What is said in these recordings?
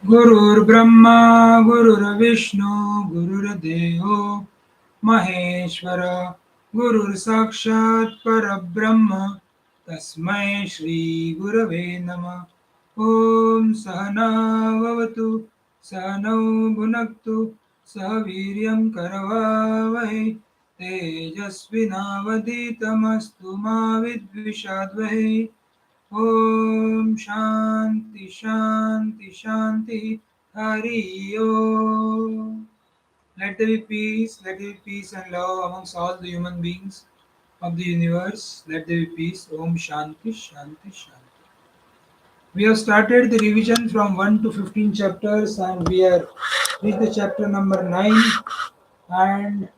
गुरुर्ब्रह्मा गुरुर्विष्णू गुरुर्देवो महेश्वर गुरुर्साक्षात् परब्रह्म तस्मै श्री गुरवे नमः. ओम सहना भवतु सहनौ भुनक्तु सह वीर्यं करवावहै तेजस्विनावधीतमस्तु मा विद्विषावहै. ओम शांति शांति शांति. Hari Om. Let there be peace, let there be peace and love amongst all the human beings of the universe. Let there be peace. Om Shanti Shanti Shanti. We have started the revision from 1 to 15 chapters and we are reached the chapter number 9. And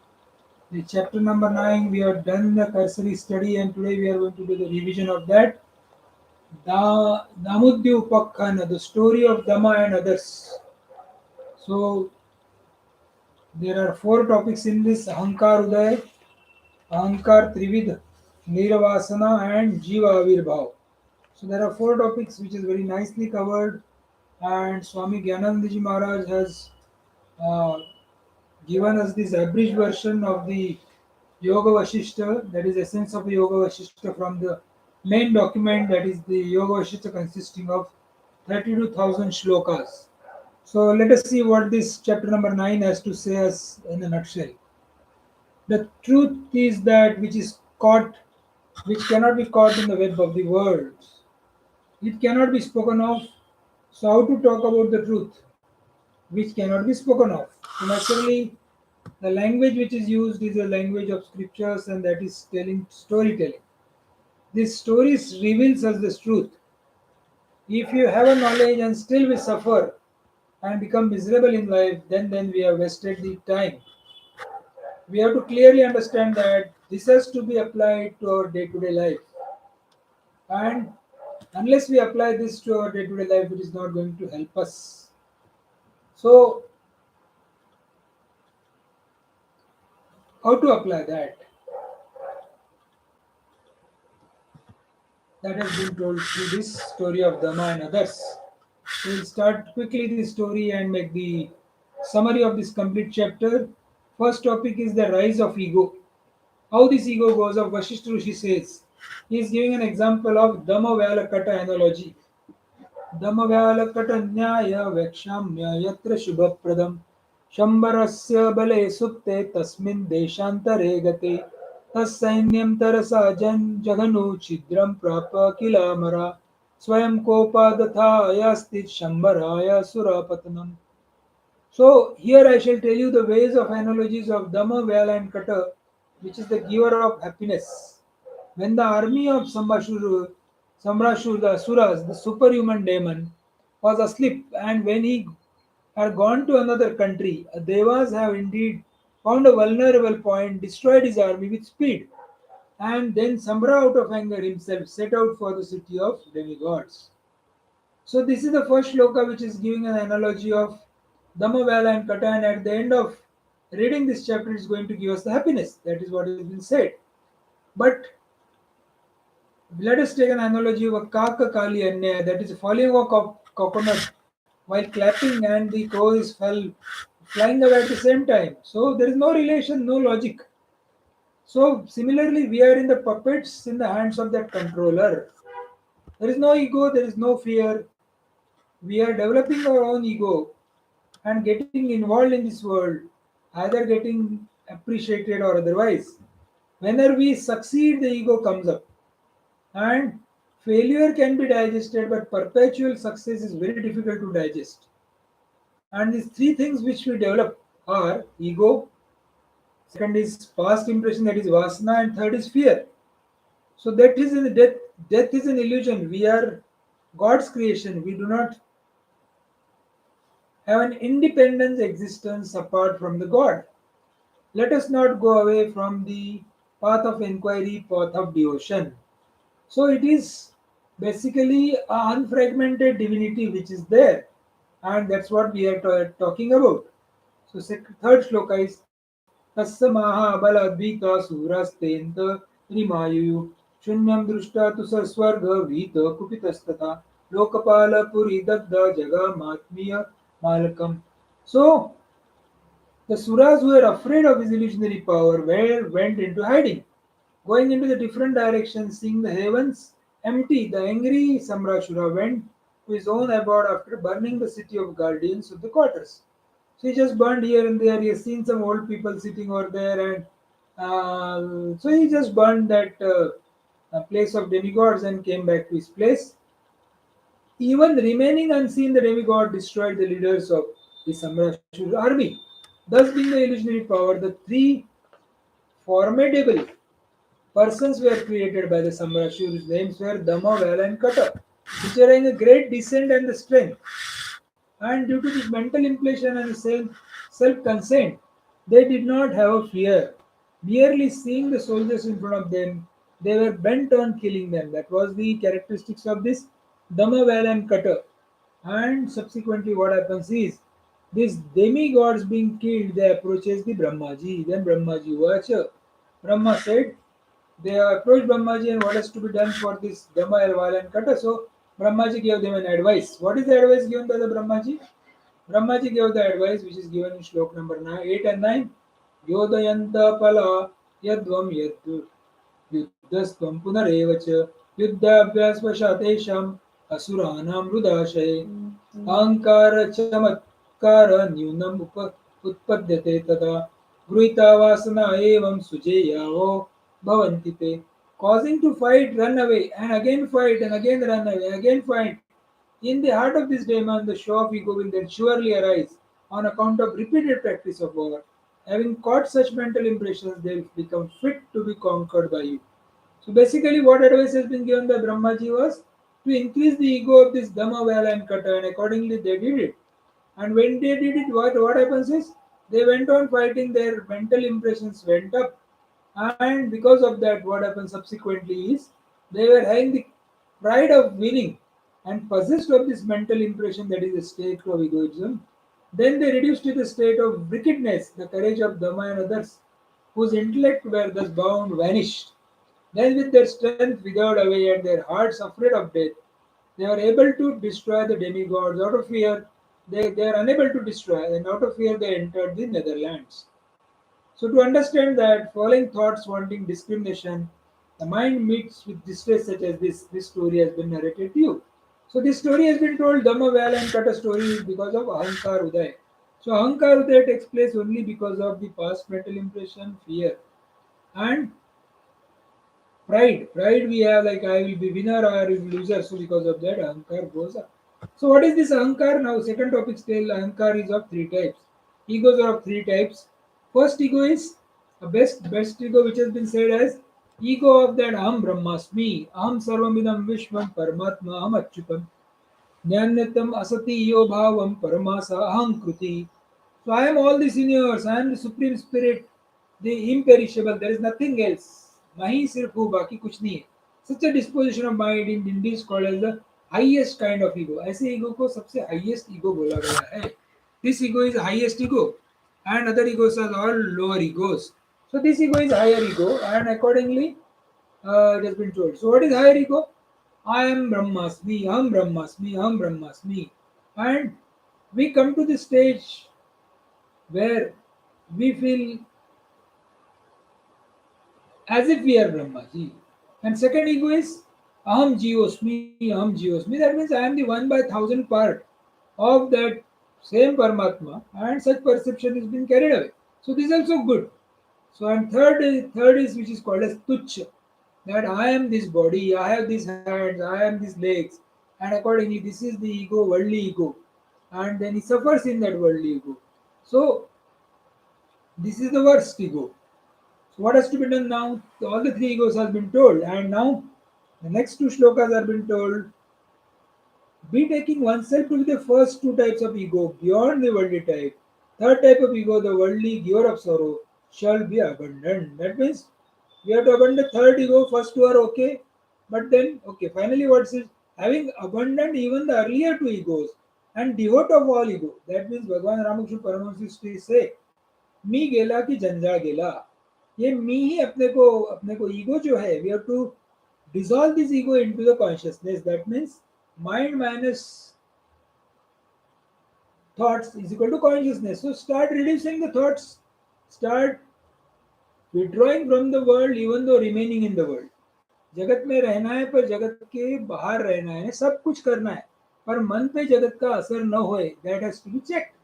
the chapter number 9 we have done the cursory study and today we are going to do the revision of that. Damudyupakhana, the story of Dhamma and others. So there are four topics in this: Ahankar Uday, Ahankar Trivid, Niravasana, and Jiva Avirbhav. So there are four topics which is very nicely covered, and Swami Gyananandji Maharaj has uh, given us this abridged version of the Yoga Vasishtha, that is essence of the Yoga Vasishtha from the main document, that is the Yoga Vasishtha consisting of 32,000 shlokas. So let us see what this chapter number 9 has to say us in a nutshell. The truth is that which cannot be caught in the web of the words. It cannot be spoken of. So how to talk about the truth, which cannot be spoken of? So naturally, the language which is used is a language of scriptures, and that is telling storytelling. This stories reveals us the truth. If you have a knowledge and still we suffer and become miserable in life, then we have wasted the time. We have to clearly understand that this has to be applied to our day-to-day life. And unless we apply this to our day-to-day life, it is not going to help us. So, how to apply that? That has been told through this story of Dhamma and others. We'll start quickly the story and make the summary of this complete chapter. First topic is the rise of ego. How this ego goes up, Vasishtha Rishi says. He is giving an example of Dhamma Vyalakata analogy. दमव्यालकटन्याय वैक्षाम्य यत्र शुभप्रदं शम्बरस्य बले सुप्ते तस्मिन् देशान्तरे गते तत्सैन्यं तरसा जघनु छिद्रं प्राप किलामरा स्वयं कोपादथायास्ति शम्बराय सुरपतनम्. So here I shall tell you the ways of analogies of Dhamma, Vyala and Kata, which is the giver of happiness. When the army of Samrashur, the Asuras, the superhuman demon, was asleep, and when he had gone to another country, Devas have indeed found a vulnerable point, destroyed his army with speed, and then Sambra, out of anger himself, set out for the city of demigods. So this is the first shloka which is giving an analogy of Dhammavala and Kata, and at the end of reading this chapter is going to give us the happiness. That is what has been said. But let us take an analogy of a kaka kali anya, that is falling of a coconut while clapping, and the crow is flying away at the same time. So there is no relation, no logic. So similarly, we are in the puppets in the hands of that controller. There is no ego, there is no fear. We are developing our own ego and getting involved in this world, either getting appreciated or otherwise. Whenever we succeed, the ego comes up. And failure can be digested, but perpetual success is very difficult to digest. And these three things which we develop are ego, second is past impression, that is vasana, and third is fear. So that is in the death. Death is an illusion. We are God's creation. We do not have an independent existence apart from the God. Let us not go away from the path of inquiry, path of devotion. So it is basically an unfragmented divinity which is there, and that's what we are talking about. So third shloka is Tasya Mahabala Surastenta Rimayu Shunyam Drushta Tusar Swarga Vita Kupitasthata Lokapala Puri Dagda Jaga Matmiya Malakam. So the suras who were afraid of his illusionary power went into hiding, going into the different directions, seeing the heavens empty. The angry Samrashura went to his own abode after burning the city of guardians of the quarters. So he just burned here and there. He has seen some old people sitting over there, and so he just burned that place of demigods and came back to his place. Even remaining unseen, the demigod destroyed the leaders of the Samrashura's army. Thus, being the illusionary power, the three formidable persons were created by the Samrashur, whose names were Dhamma, Vala, and Kata, featuring a great descent and the strength. And due to this mental impulsion and self consent, they did not have a fear. Merely seeing the soldiers in front of them, they were bent on killing them. That was the characteristics of this Dhamma, Vala, and Kata. And subsequently, what happens is these demigods being killed, they approaches the Brahmaji. Then Brahmaji Vacha. Brahma said, they approached Brahmaji and what has to be done for this Dhamma, Vala, and Kata. So Brahmaji gave them an advice. What is the advice given by the Brahmaji? Brahmaji gave the advice which is given in Shlok number 8 and 9. Yodayanta pala yadvam yad yuddhastvam punarevacha yuddhabhyasvashatesham asuranam rudashaye ahankara chamatkara nyunam utpadyate tada gruhita vasana evam sujeyavo bhavanti te, causing to fight, run away, and again fight, and again run away, again fight. In the heart of this demon, the show of ego will then surely arise on account of repeated practice of war. Having caught such mental impressions, they will become fit to be conquered by you. So basically, what advice has been given by Brahmaji was to increase the ego of this Dhamma, Vala, and Kata, and accordingly they did it. And when they did it, what happens is they went on fighting, their mental impressions went up, and because of that, what happened subsequently is they were having the pride of winning and possessed of this mental impression that is a state of egoism. Then they reduced to the state of wickedness, the courage of Dhamma and others, whose intellect were thus bound, vanished. Then, with their strength withered away and their hearts afraid of death, they are able to destroy the demigods. Out of fear, they are unable to destroy, and out of fear, they entered the Netherlands. So, to understand that following thoughts wanting discrimination, the mind meets with distress such as this story has been narrated to you. So, this story has been told Dhamma, Vala, and Kata story because of Ahankar Uday. So, Ahankar Uday takes place only because of the past mental impression, fear, and pride. Pride we have like I will be winner or I will be loser. So, because of that, Ahankar goes up. So, what is this Ahankar? Now, second topic still Ahankar is of three types. Egos are of three types. First ego is a best ego which has been said as ego of that Aham Brahmasmi, Aham Sarvamidam Vishwam Paramatma Aham Achyutam Jnanatam Asati Yo Bhavam Paramasa Aham Kruti. So I am all this in yours, I am the Supreme Spirit, the imperishable, there is nothing else. Mahi sirf hu, baki kuch nahi hai. Such a disposition of mind in Hindi is called as the highest kind of ego. ऐसे ego को सबसे highest ego बोला गया है. This ego is highest ego and other egos are all lower egos. So this ego is higher ego and accordingly it has been told. So what is higher ego? I am Brahmasmi, Aham Brahmasmi, Aham Brahmasmi. And we come to the stage where we feel as if we are Brahmaji. And second ego is Aham Jivosmi, Aham Jivosmi. That means I am the one by thousand part of that same Paramatma, and such perception is being carried away. So this is also good. So and third is which is called as Tucha. That I am this body, I have these hands, I am these legs, and accordingly this is the ego, worldly ego. And then he suffers in that worldly ego. So this is the worst ego. So what has to be done now? All the three egos have been told, and now the next two shlokas are been told. Be taking oneself to be the first two types of ego beyond the worldly type. Third type of ego, the worldly giver of sorrow, shall be abandoned. That means we have to abandon the third ego. First two are okay, but then okay. Finally, what is having abandoned even the earlier two egos and devote of all ego. That means Bhagavan Ramakrishna Paramahansa used to say, "मी गेला कि जंजाल गेला." ये मी ही अपने को ego जो है, we have to dissolve this ego into the consciousness. That means mind minus thoughts is equal to consciousness. So start reducing the thoughts, start withdrawing from the world even though remaining in the world. जगत में रहना है पर जगत के बाहर रहना है, सब कुछ करना है, पर मन पे जगत का असर न होए, that has to be checked.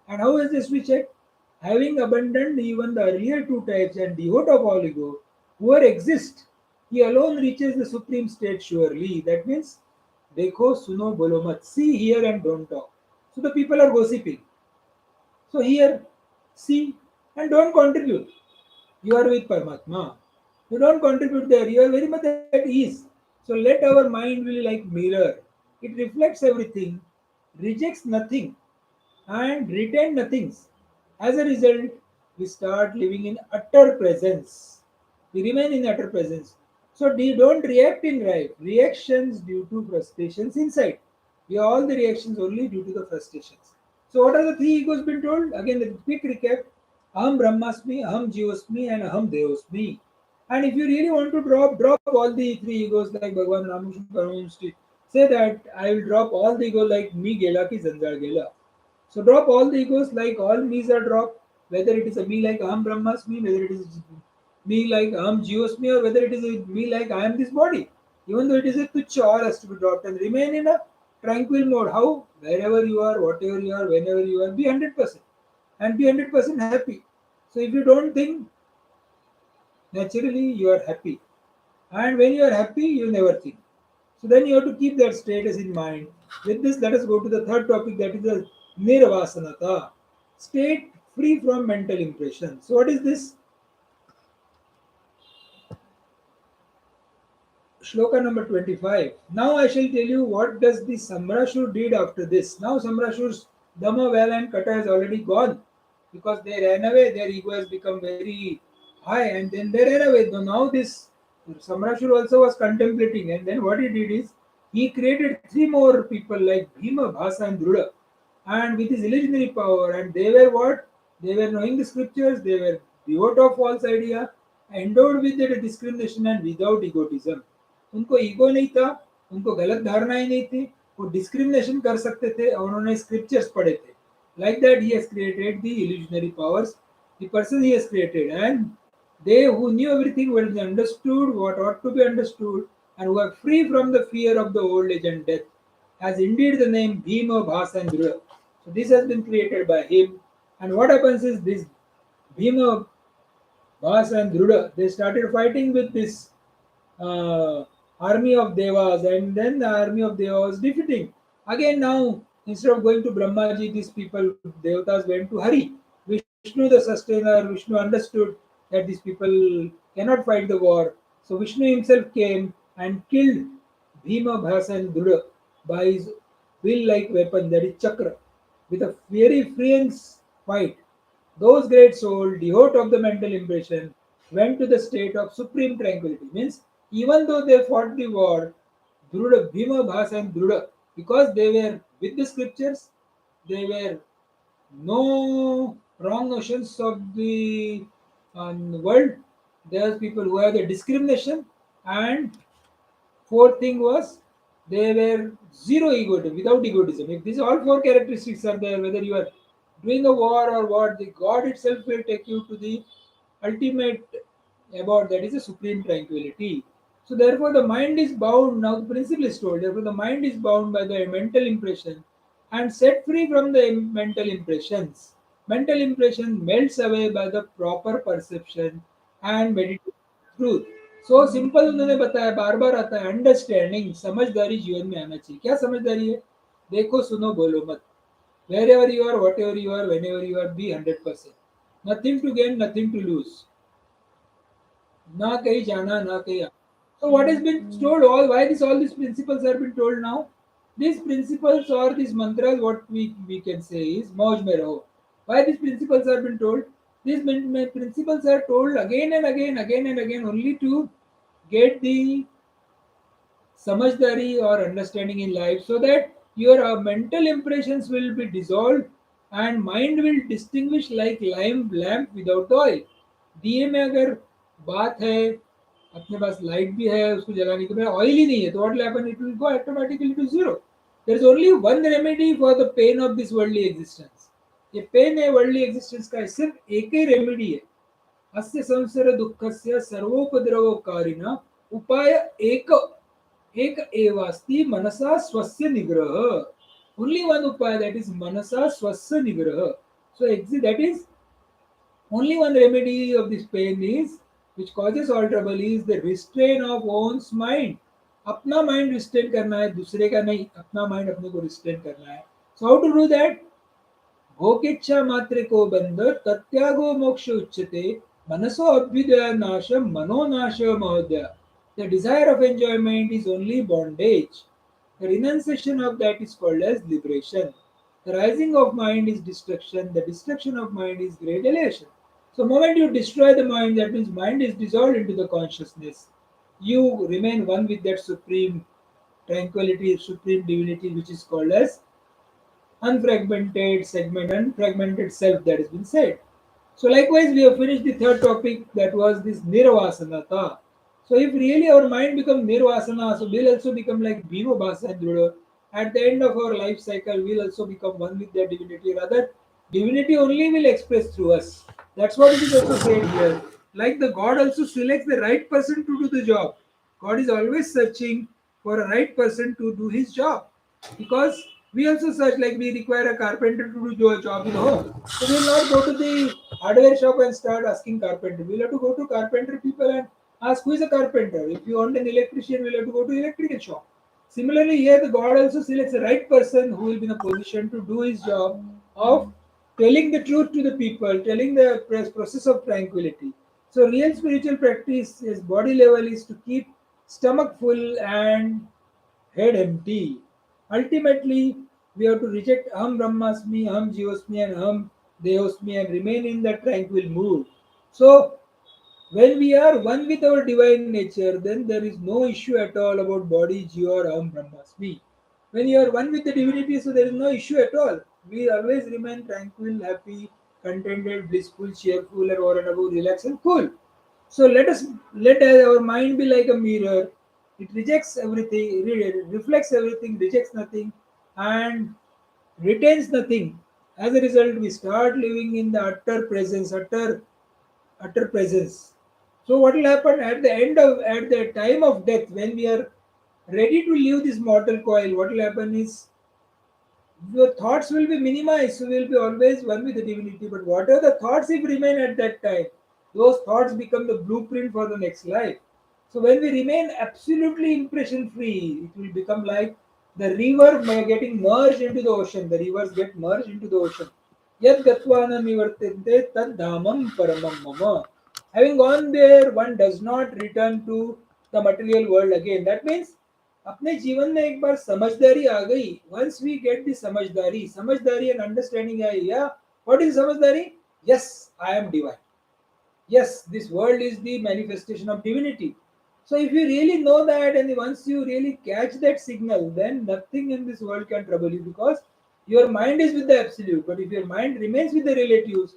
And how is this to be checked? Having abandoned even the earlier two types and devote of all ego, whoever exists, he alone reaches the supreme state surely. That means, देखो सुनो बोलो मत, see, hear and don't talk. So the people are gossiping. So hear, see, and don't contribute. You are with Paramatma. You don't contribute there. You are very much at ease. So let our mind be like mirror. It reflects everything, rejects nothing, and retain nothings. As a result, we start living in utter presence. We remain in utter presence. So we don't react in reactions due to frustrations inside. We are all the reactions only due to the frustrations. So what are the three egos been told? Again, a quick recap. Aham Brahmasmi, Aham Jivasmi, and Aham Devasmi. And if you really want to drop all the three egos like Bhagavan Ramakrishna Paramahamsa, say that I will drop all the ego like me gela ki zanjar gela. So drop all the egos like all me's are dropped, whether it is a me like Aham Brahmasmi, whether it is me like Aham Jivasmi, or whether it is a me like I am this body. Even though it is a tuchya, all has to be dropped and remain in a tranquil mode. How? Wherever you are, whatever you are, whenever you are, be 100% and be 100% happy. So if you don't think, naturally you are happy. And when you are happy, you never think. So then you have to keep that status in mind. With this, let us go to the third topic, that is the nirvasanata, state free from mental impression. So what is this? Shloka number 25. Now I shall tell you what does the Samrashur did after this. Now Samrashur's Dhamma well and Kata has already gone because they ran away. Their ego has become very high and then they ran away. So now this Samrashur also was contemplating, and then what he did is he created three more people like Bhima, Bhasa and Druda, and with his illusionary power, and they were what? They were knowing the scriptures, they were devout of false idea, endowed with the discrimination and without egotism. उनको ego नहीं था, उनको गलत धारणाएं नहीं थी, वो discrimination कर सकते थे और उन्होंने स्क्रिप्चर्स पढ़े थे. Like that, he has created the illusionary powers, the person he has created, and they who knew everything well understood what ought to be understood and who are free from the fear of the old age and death, has indeed the name Bhima, Bhasa, and Dhruva. So this has been created by him. And what happens is this Bhima, Bhasa, and Dhruva, they started fighting with this uh, army of devas, and then the army of devas was defeating. Again now, instead of going to Brahmaji, these people, devatas went to Hari. Vishnu the sustainer, Vishnu understood that these people cannot fight the war. So Vishnu himself came and killed Bhima, Bhasa and Dhruva by his will-like weapon, that is Chakra, with a very fierce fight. Those great souls, devoid of the mental impression, went to the state of supreme tranquility. Means, even though they fought the war, Druda, Bhima, Bhasa, and Druda, because they were with the scriptures, they were no wrong notions of the world. There are people who have the discrimination, and fourth thing was they were zero egotism, without egotism. If these all four characteristics are there, whether you are doing a war or what, the God itself will take you to the ultimate about, that is a supreme tranquility. So therefore the mind is bound, now the principle is told, therefore the mind is bound by the mental impression and set free from the mental impressions. Mental impression melts away by the proper perception and meditation truth. So simple उन्होंने बताया, बार बार आता है understanding, समझदारी जीवन में आना चाहिए. क्या समझदारी है? देखो सुनो बोलो मत. Wherever you are, whatever you are, whenever you are, be 100%. Nothing to gain, nothing to lose. ना कहीं जाना, ना कहीं आना. So what has been told, why all these principles have been told now? These principles or these mantras, what we can say is mauj mein raho. Why these principles have been told? These principles are told again and again only to get the samajhdari or understanding in life, so that your mental impressions will be dissolved and mind will distinguish like lamp without the oil. दिए में अगर बात है, अपने पास light भी है, उसको जलाने के बाद ऑयल ही नहीं है, तो what will happen? It will go automatically to zero. There is only one remedy for the pain of this worldly existence. ये पेन है वर्ल्डली एग्जिस्टेंस का सिर्फ एक ही रेमेडी है. अस्य संसार दुःखस्य सर्वोपद्रवकारिणः उपाय एक एक एवास्ति मनसा स्वस्य निग्रह. Only one upaya, that is manasa swasya nigraha. So that is only one remedy of this pain is, which causes all trouble, is the restraint of one's mind. अपना माइंड रिस्ट्रेन करना है, दूसरे का नहीं. अपना माइंड अपने को restrain करना है. So how to do that? भोगेच्छा मात्र को बंध तत्यागो मोक्ष उच्यते मनसो अभ्युदय नाश मनोनाश महोदय. The desire of enjoyment is only bondage. The renunciation of that is called as liberation. The rising of mind is destruction. The destruction of mind is great elevation. So, the moment you destroy the mind, that means mind is dissolved into the consciousness. You remain one with that supreme tranquility, supreme divinity, which is called as unfragmented segment, unfragmented self, that has been said. So likewise, we have finished the third topic, that was this nirvasanata. So if really our mind becomes nirvasana, so we'll also become like Bhima Bhasa and Druda. At the end of our life cycle, we'll also become one with their divinity. Rather, divinity only will express through us. That's what it is also said here. Like the God also selects the right person to do the job. God is always searching for a right person to do his job. Because we also search, like we require a carpenter to do a job in home. So we'll not go to the hardware shop and start asking carpenter. We'll have to go to carpenter people and ask who is a carpenter. If you want an electrician, we'll have to go to electrical shop. Similarly, here the God also selects the right person who will be in a position to do his job of telling the truth to the people, telling the process of tranquility. So real spiritual practice is body level is to keep stomach full and head empty. Ultimately, we have to reject Aham Brahmasmi, Aham Jivasmi, and Aham Dehosmi and remain in that tranquil mood. So, when we are one with our divine nature, then there is no issue at all about body, jiva, or Aham Brahmasmi. When you are one with the divinity, so there is no issue at all. We always remain tranquil, happy, contented, blissful, cheerful, and or and above, relaxed and cool. So let our mind be like a mirror. It rejects everything, reflects everything, rejects nothing, and retains nothing. As a result, we start living in the utter presence. So what will happen at the time of death, when we are ready to leave this mortal coil? What will happen is your thoughts will be minimized, so you will be always one with the divinity. But whatever the thoughts if remain at that time, those thoughts become the blueprint for the next life. So when we remain absolutely impression free, it will become like the river getting merged into the ocean. The rivers get merged into the ocean. Yad gatvana nivartente tad dhamam paramam mama. Having gone there, one does not return to the material world again. That means अपने जीवन में एक बार समझदारी आ गई. Once we get the समझदारी and understanding I, yeah, what is समझदारी? Yes, I am divine. Yes, this world is the manifestation of divinity. So if you really know that, and once you really catch that signal, then nothing in this world can trouble you, because your mind is with the absolute. But if your mind remains with the relatives,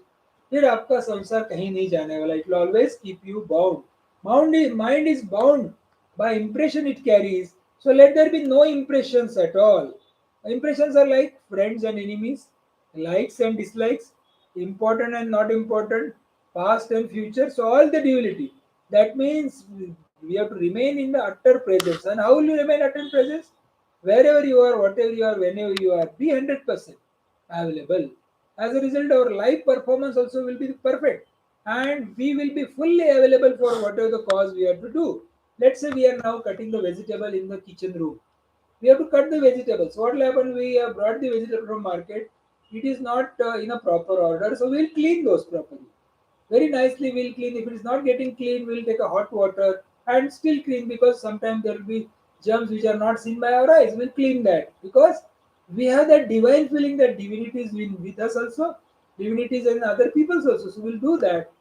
फिर आपका संसार कहीं नहीं जाने वाला. It will always keep you bound. Mind is bound by impression it carries. So let there be no impressions at all. Impressions are like friends and enemies, likes and dislikes, important and not important, past and future. So all the duality. That means we have to remain in the utter presence. And how will you remain utter presence? Wherever you are, whatever you are, whenever you are, be 100% available. As a result, our life performance also will be perfect, and we will be fully available for whatever the cause we have to do. Let's say we are now cutting the vegetable in the kitchen room. We have to cut the vegetables. What will happen? We have brought the vegetable from market. It is not in a proper order, so we'll clean those properly. Very nicely we'll clean. If it is not getting clean, we'll take a hot water and still clean, because sometimes there will be germs which are not seen by our eyes. We'll clean that, because we have that divine feeling that divinity is with us also, divinity is in other people's also. So we'll do that.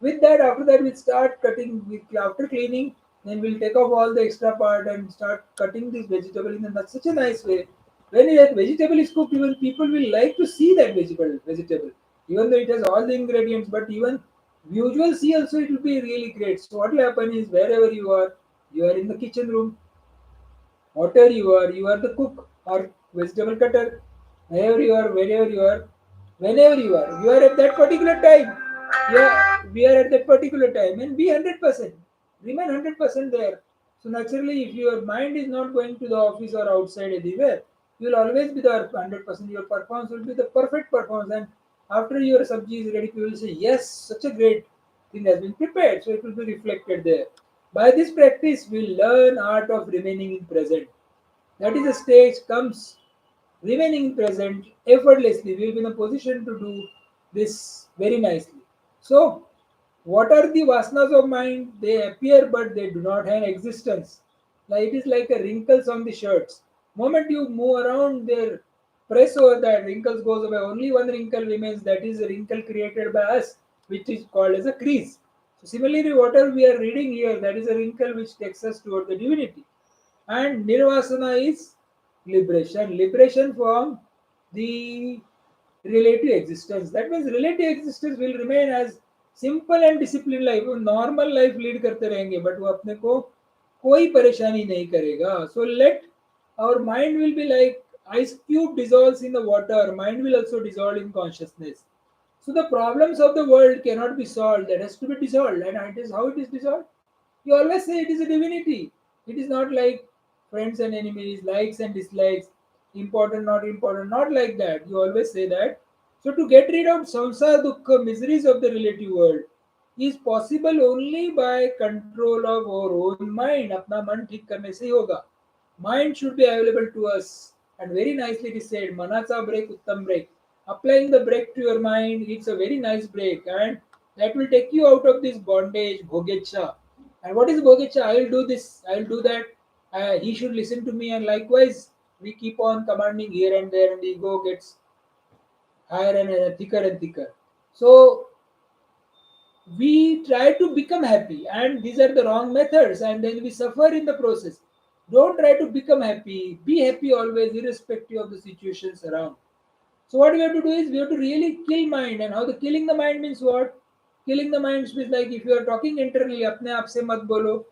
With that, after that, we'll start cutting. After cleaning, then we'll take off all the extra part and start cutting this vegetable in such a nice way. When that vegetable is cooked, even people will like to see that vegetable, even though it has all the ingredients. But even visual see also, it will be really great. So what will happen is, wherever you are in the kitchen room, whatever you are the cook, or vegetable cutter. Wherever you are at that particular time. Yeah, we are at that particular time and be 100%. Remain 100% there. So naturally, if your mind is not going to the office or outside anywhere, you will always be the 100%. Your performance will be the perfect performance. And after your subject is ready, people will say, yes, such a great thing has been prepared. So it will be reflected there. By this practice, we learn art of remaining in present. That is the stage comes remaining present effortlessly. We will be in a position to do this very nicely. So, what are the vasanas of mind? They appear but they do not have existence. Like it is like a wrinkles on the shirts. Moment you move around there, press over that wrinkles goes away. Only one wrinkle remains. That is a wrinkle created by us, which is called as a crease. So similarly, whatever we are reading here, that is a wrinkle which takes us toward the divinity. And nirvasana is liberation. Liberation from the relative existence. That means relative existence will remain as simple and disciplined life. वो normal life lead करते रहेंगे but वो अपने को कोई परेशानी नहीं करेगा. So let our mind will be like ice cube dissolves in the water. Mind will also dissolve in consciousness. So the problems of the world cannot be solved. That has to be dissolved. And it is how it is dissolved. You always say it is a divinity. It is not like friends and enemies, likes and dislikes, important, not important, not like that. You always say that. So to get rid of samsara dukkha, miseries of the relative world, is possible only by control of our own mind. अपना मन ठीक करने से ही होगा. Mind should be available to us. And very nicely it is said, manacha break, uttam break. Applying the break to your mind, it's a very nice break. And that will take you out of this bondage, bhogecha. And what is bhogecha? I'll do this, I'll do that. He should listen to me. And likewise, we keep on commanding here and there, and the ego gets higher and thicker and thicker. So we try to become happy, and these are the wrong methods, and then we suffer in the process. Don't try to become happy. Be happy always, irrespective of the situations around. So what we have to do is we have to really kill mind. And how the killing the mind means what? Killing the mind means like if you are talking internally, अपने आप से मत बोलो,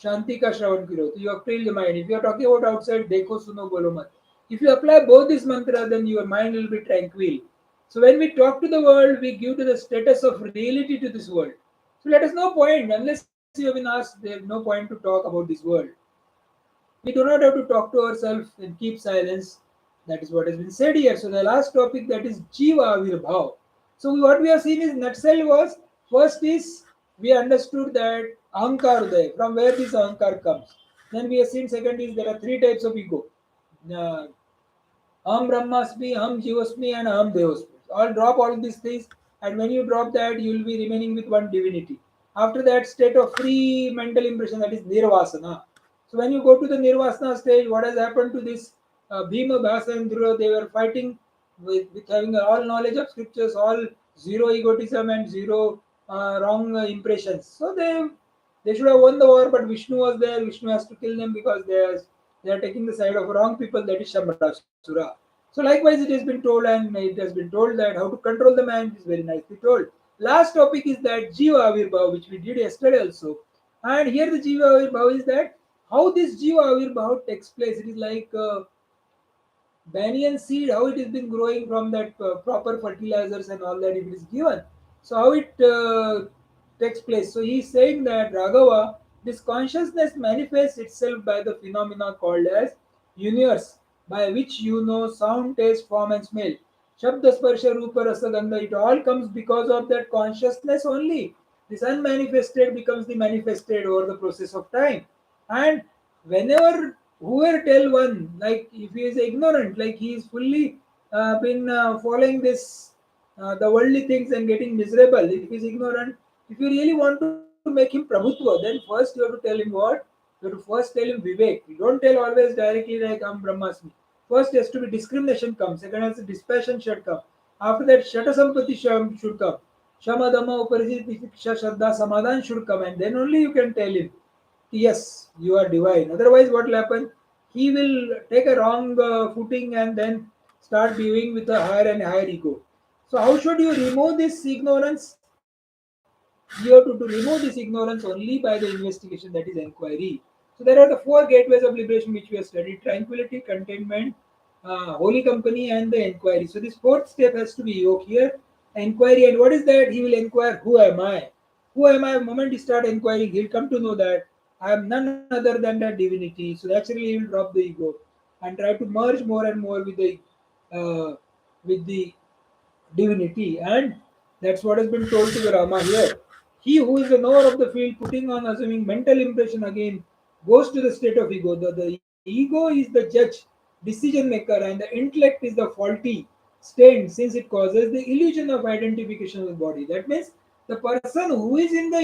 शांति का श्रवण करो. So you have killed the mind. If you are talking about outside, देखो सुनो बोलो मत. If you apply both these mantras, then your mind will be tranquil. So when we talk to the world, we give to the status of reality to this world. So let us no point unless you have been asked. There is no point to talk about this world. We do not have to talk to ourselves and keep silence. That is what has been said here. So the last topic, that is Jiva Avirbhav. So what we have seen is nutshell was first is we understood that Ahankar Uday, from where this Ahankar comes. Then we have seen second is there are three types of ego. Uh, Aham Brahmasmi, Aham Jivasmi, and Aham Devasmi. All drop all these things, and when you drop that, you will be remaining with one divinity. After that state of free mental impression, that is Nirvasana. So when you go to the Nirvasana stage, what has happened to this Bhima, Bhasa, and Dhruva? They were fighting with having all knowledge of scriptures, all zero egotism and zero wrong impressions. So they should have won the war, but Vishnu was there. Vishnu has to kill them because they are taking the side of wrong people, that is Shambhasura. So likewise it has been told, and it has been told that how to control the mind is very nicely told. Last topic is that Jiva Avirbhav, which we did yesterday also. And here the Jiva Avirbhav is that how this Jiva Avirbhav takes place. It is like banyan seed, how it has been growing from that proper fertilizers and all that if it is given. So how it takes place. So he is saying that Raghava, this consciousness manifests itself by the phenomena called as universe, by which you know sound, taste, form, and smell. Shabda, Sparsha, Rupa, Rasa, Gandha, it all comes because of that consciousness only. This unmanifested becomes the manifested over the process of time. And whenever whoever tell one, like if he is ignorant, like he is fully been following this the worldly things and getting miserable, if he is ignorant, if you really want to make him prabhutva, then first you have to tell him what? You have to first tell him vivek. You don't tell always directly like I'm brahmasmi. First has to be discrimination come, second has dispassion should come, after that shata sampati should come, shama dhamma uparajit tiksha shraddha samadhan should come, and then only you can tell him yes, you are divine. Otherwise, what will happen? He will take a wrong footing and then start viewing with a higher and higher ego. So, how should you remove this ignorance? You have to remove this ignorance only by the investigation, that is inquiry. So, there are the four gateways of liberation which we have studied: tranquility, contentment, holy company and the inquiry. So this fourth step has to be yoke here. Inquiry, and what is that? He will inquire, who am I? Who am I? The moment he start inquiring, he'll come to know that I am none other than that divinity. So naturally, he will drop the ego and try to merge more and more uh, with the divinity, and that's what has been told to the Rama here. He who is the knower of the field, putting on assuming mental impression again, goes to the state of ego. The ego is the judge, decision maker, and the intellect is the faulty stand, since it causes the illusion of identification with body. That means the person who is under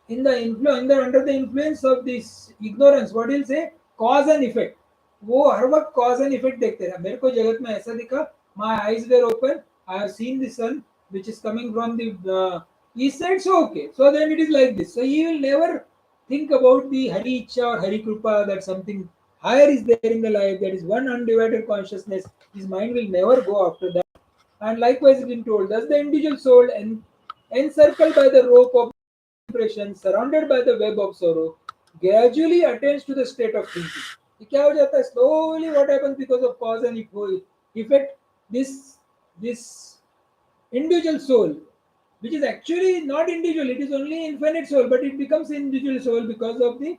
the influence of this ignorance, what he'll say, cause and effect. वो हर वक्त cause and effect देखते रहा. मेरे को जगत में ऐसा दिखा, my eyes were open, I have seen the sun which is coming from the east side, so okay, so then it is like this. So he will never think about the Hari Icha or Hari Kripa, that something higher is there in the life, that is one undivided consciousness. His mind will never go after that. And likewise, it is told, thus the individual soul encircled by the rope of impression, surrounded by the web of sorrow, gradually attains to the state of thinking. ये क्या हो जाता है? Slowly, what happens because of cause and effect? This individual soul, which is actually not individual, it is only infinite soul, but it becomes individual soul because of the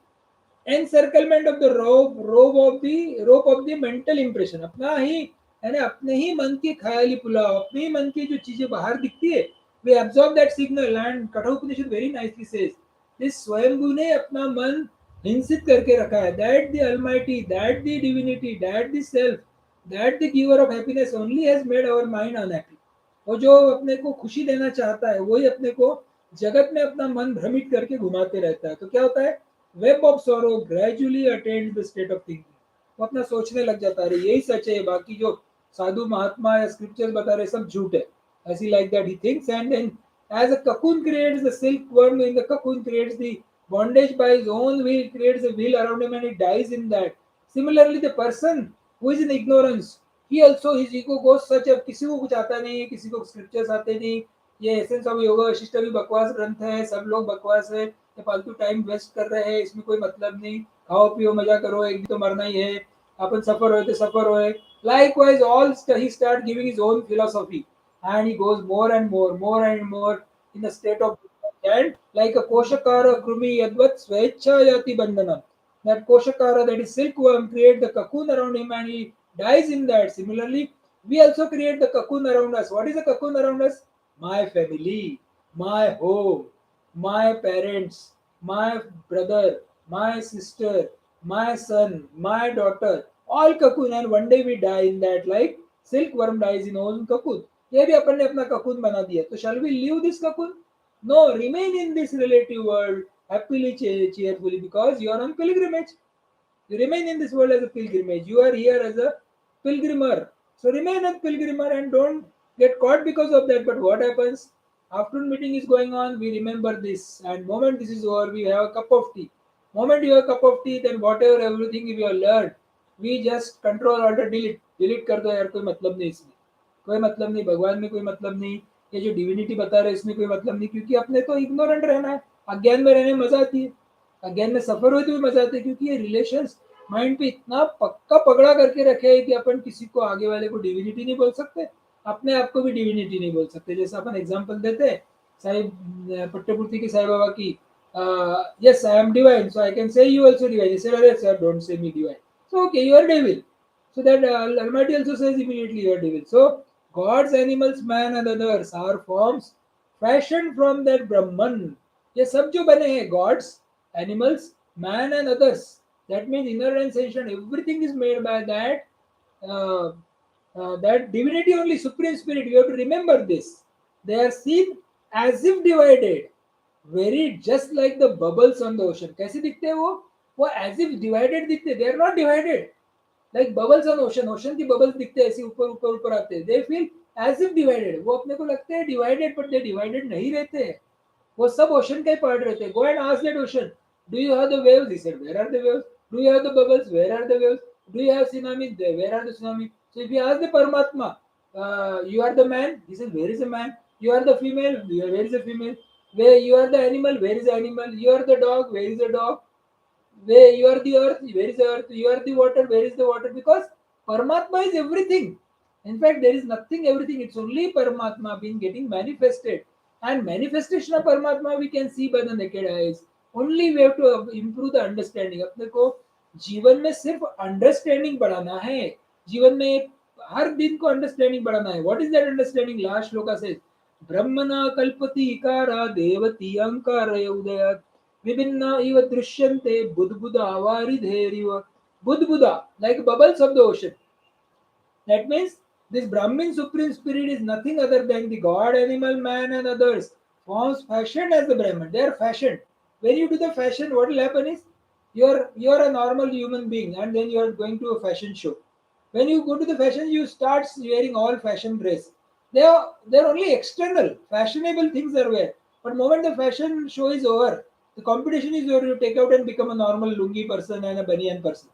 encirclement of the rope of the mental impression. अपना ही यानी अपने ही मन की ख्याली पुलाव, अपने ही मन की जो चीजें बाहर दिखती है, we absorb that signal. And Kathopanishad very nicely says this स्वयंभू ने अपना मन हिंसित करके रखा है, that the almighty, that the divinity, that the self, that the giver of happiness only has made our mind unhappy. वो जो अपने को खुशी देना चाहता है, वही अपने को जगत में अपना मन भ्रमित करके घुमाते रहता है. तो क्या होता है? Web of sorrow gradually attains the state of thinking. वो अपना सोचने लग जाता है, यही सच है, बाकी जो साधु महात्मा या स्क्रिप्चर्स बता रहे सब झूठ है. ऐसी like that he thinks, and then as a cocoon creates the silk worm in the cocoon creates the bondage by his own will, creates a will around him, and he dies in that. Similarly, the person who is in ignorance, he also his ego goes such a, किसी को कुछ आता नहीं, किसी को scriptures आते नहीं, ये एसेंस ऑफ योगा वशिष्ठ भी बकवास ग्रंथ है, सब लोग बकवास है, ये फालतू टाइम वेस्ट कर रहे हैं, इसमें कोई मतलब नहीं, खाओ पियो मजा करो, एक दिन तो मरना ही है, अपन सफर होए तो सफर होए. Likewise, all he start giving his own philosophy, and he goes more and more in the state of, and like a koshakara krumi yadvat swecha yati bandhanam. That koshakara, that is silkworm, create the cocoon around him and he dies in that. Similarly, we also create the cocoon around us. What is the cocoon around us? My family, my home, my parents, my brother, my sister, my son, my daughter, all cocoon, and one day we die in that, like silkworm dies in own cocoon. ये भी अपन ने अपना cocoon बना दिया. तो shall we leave this cocoon? No, remain in this relative world happily, cheerfully, because you are on pilgrimage. You remain in this world as a pilgrimage. You are here as a pilgrimer. So remain as pilgrimer and don't get caught because of that. But what happens? Afternoon meeting is going on, we remember this. And moment this is over, we have a cup of tea. Moment you have a cup of tea, then whatever everything we have learned, we just control order delete. Delete कर दो यार, कोई मतलब नहीं इसमें. कोई मतलब नहीं, भगवान में कोई मतलब नहीं, ये जो डिविनिटी बता रहे इसमें कोई मतलब नहीं, क्योंकि अपने तो इग्नोरेंट रहना है. अज्ञान में रहने में मजा आती है, अज्ञान में सफर होते हुए मजा आती है, क्योंकि ये रिलेशंस माइंड पे इतना पक्का पकड़ा करके रखे है कि अपन किसी को आगे वाले को डिविनिटी नहीं बोल सकते, अपने आप को भी डिविनिटी नहीं बोल सकते. जैसे अपन एग्जांपल देते हैं साहिब पट्टपुर्ती की साईं बाबा की, yes I am divine, so I can say you also divine. He said अरे sir don't say me divine. So okay, you are devil. So that Almighty also says immediately you are devil. So gods, animals, man and others are forms fashioned from that Brahman. ये सब जो बने हैं, gods, animals, man and others, that means inner and sentient, everything is made by uh, that divinity only, supreme spirit. You have to remember this. They are seen as if divided, very just like the bubbles on the ocean. कैसे दिखते हैं वो as if divided दिखते हैं. They are not divided like bubbles on ocean. Ocean की bubbles दिखते हैं ऐसे ऊपर ऊपर ऊपर आते हैं. They feel as if divided. वो अपने को लगते हैं divided, but they divided नहीं रहते हैं. वो सब ocean का ही part रहते हैं. Go and ask that ocean, do you have the waves? He said, where are the waves? Do you have the bubbles? Where are the waves? Do you have tsunami? Where are the tsunami? So if you ask the Paramatma, you are the man. He says, where is the man? You are the female. Where is the female? Where you are the animal? Where is the animal? You are the dog. Where is the dog? Where you are the earth? Where is the earth? You are the water. Where is the water? Because Paramatma is everything. In fact, there is nothing everything. It's only Paramatma being getting manifested. And manifestation of Paramatma we can see by the naked eyes. Only we have to improve the understanding. अपने को जीवन में सिर्फ understanding बढ़ाना है. जीवन में हर दिन को अंडरस्टैंडिंग बढ़ाना है. What is that understanding? Last shloka says, ब्रह्मणा कल्पति इकारा देवती अंकार उदयात् विभिन्ना इव दृश्यन्ते बुद्बुदा वारिधेरिव. Budbuda, like bubbles of the ocean. That means this Brahmin Supreme Spirit is nothing other than the God, animal, man, and others forms fashioned as the Brahman. They are fashioned. When you do the fashion, what will happen is you're a normal human being, and then you are going to a fashion show. When you go to the fashion, you start wearing all fashion dress. They're only external, fashionable things are wear. But moment the fashion show is over, the competition is over, you take out and become a normal lungi person and a banyan person.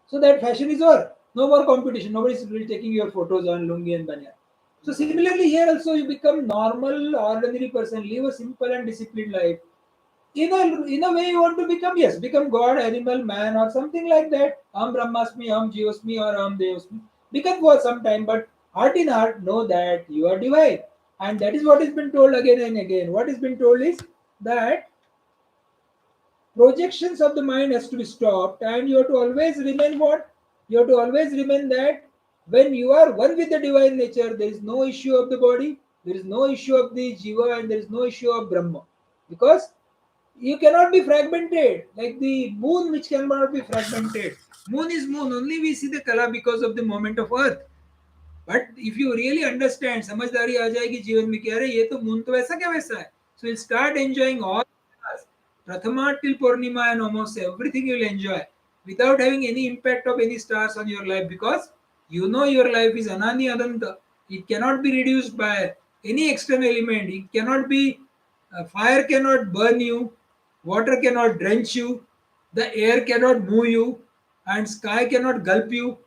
So that fashion is over. No more competition. Nobody is really taking your photos on lungi and banyan. So similarly here also you become normal, ordinary person, live a simple and disciplined life. In a way you want to become, yes, become God, animal, man, or something like that. Am Brahmasmi, Am Jivasmi, or Am Devasmi. Become for some time, but heart in heart know that you are divine. And that is what has been told again and again. What has been told is that projections of the mind has to be stopped, and you have to always remain what? You have to always remain that when you are one with the divine nature, there is no issue of the body, there is no issue of the jiva, and there is no issue of Brahma. Because you cannot be fragmented like the moon, which cannot be fragmented. Moon is moon, only we see the color because of the moment of earth. But if you really understand, समझदारी आ जाएगी जीवन में कि अरे ये तो moon तो वैसा क्या वैसा है. So will start enjoying all prathama till purnima and almost everything you'll enjoy without having any impact of any stars on your life, because you know your life is anani adanta. It cannot be reduced by any external element. It cannot be fire cannot burn you, water cannot drench you, the air cannot move you, and sky cannot gulp you.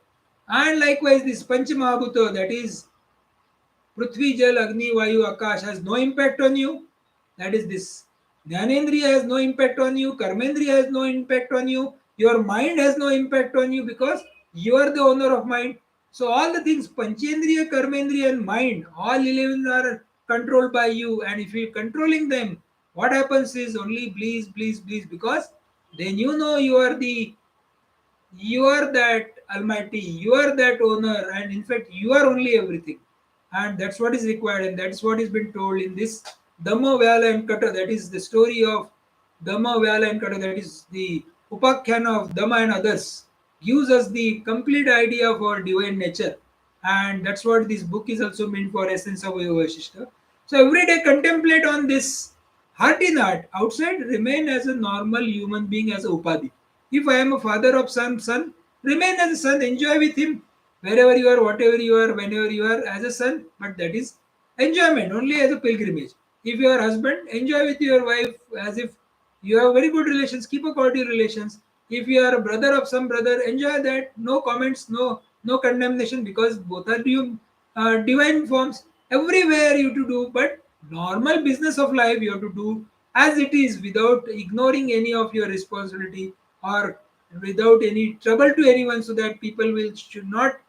And likewise, this Panchamahabhuta, that is Prithvi, Jal, Agni, Vayu, Akash, has no impact on you. That is this. Jnanendriya has no impact on you. Karmendriya has no impact on you. Your mind has no impact on you because you are the owner of mind. So all the things, Panchendriya, Karmendriya, and mind, all 11 are controlled by you. And if you're controlling them, what happens is only bliss, bliss, bliss, because then you know you are that almighty, you are that owner, and in fact you are only everything. And that's what is required, and that's what is been told in this Dhamma, Vyala, and Kata. That is the story of Dhamma, Vyala, and Kata. That is the Upakhyan of Dhamma and others, gives us the complete idea of our divine nature. And that's what this book is also meant for, essence of Yoga. So every day contemplate on this heart in heart. Outside remain as a normal human being, as a upadhi. If I am a father of son, remain as a son, enjoy with him wherever you are, whatever you are, whenever you are, as a son. But that is enjoyment, only as a pilgrimage. If you are husband, enjoy with your wife as if you have very good relations, keep a cordial relations. If you are a brother of some brother, enjoy that. No comments, no condemnation, because both are you divine forms. Everywhere you to do, but normal business of life you have to do as it is, without ignoring any of your responsibility, or without any trouble to anyone, so that people will should not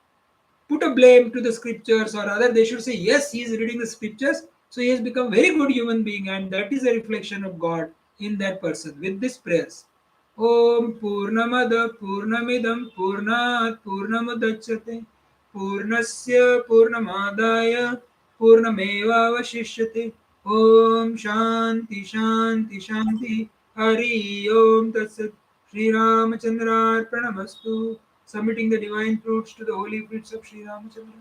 put a blame to the scriptures, or rather they should say yes, he is reading the scriptures, so he has become very good human being, and that is a reflection of God in that person. With this prayers, Om Purnamada Purnamidam Purnat Purnamudachyate Purnasya Purnamadaya Purnamevavashishyate. Om Shanti Shanti Shanti. Hari Om Tatsat. Sri Ramachandra Pranamastu. Submitting the divine fruits to the holy fruits of Sri Ramachandra.